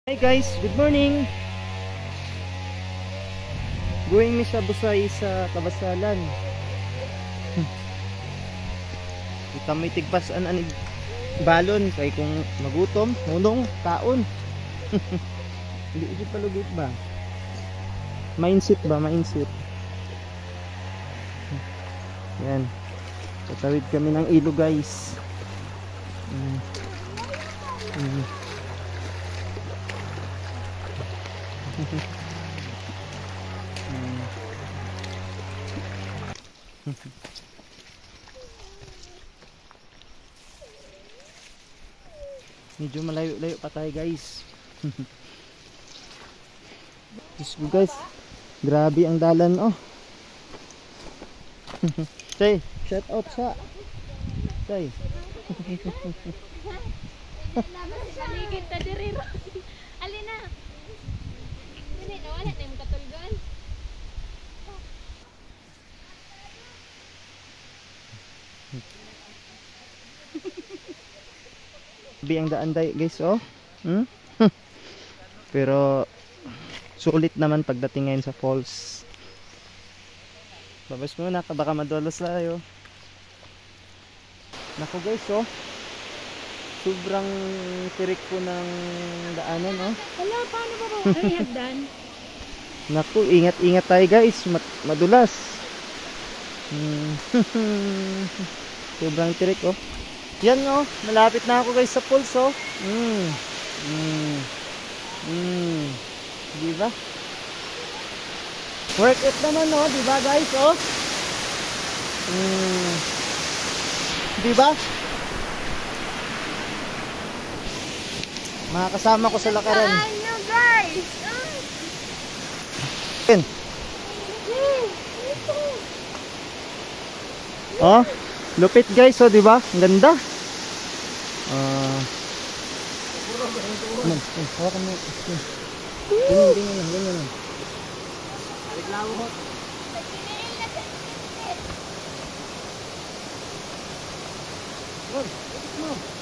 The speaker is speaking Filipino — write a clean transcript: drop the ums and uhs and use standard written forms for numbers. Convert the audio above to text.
Hi guys, good morning. Going mi sa Busay sa Kabasalan. Kita may tigpas an balon kay kung magutom, hunong kaon. Hindi palugit ba? Mindset ba, mindset. Yan. Tatawid kami ng ilog guys. Medyo malayo-layo pa tayo guys. Guys, grabe ang dalan oh. Say, shout out sa Say. Paligid ta diri ro. Alina. Dili na wala tayong katulgon. Ang daan day guys oh. Pero sulit naman pagdating ngayon sa falls. Babas muna baka madulas tayo. Naku guys oh. Sobrang tirik po ng daanan oh. Wala paano ba ro? Ay hagdan. Naku, ingat-ingat tayo guys, madulas. Sobrang tirik oh. Yan oh, malapit na ako guys sa falls oh. Diba? Work it naman oh, diba guys oh? Diba? Mga kasama ko sa lakaran. Ano guys? Yan. Oh, lupit guys oh, diba? Ang ganda. Hawakan mo. Ganyan lang. Reklamo ho. Good.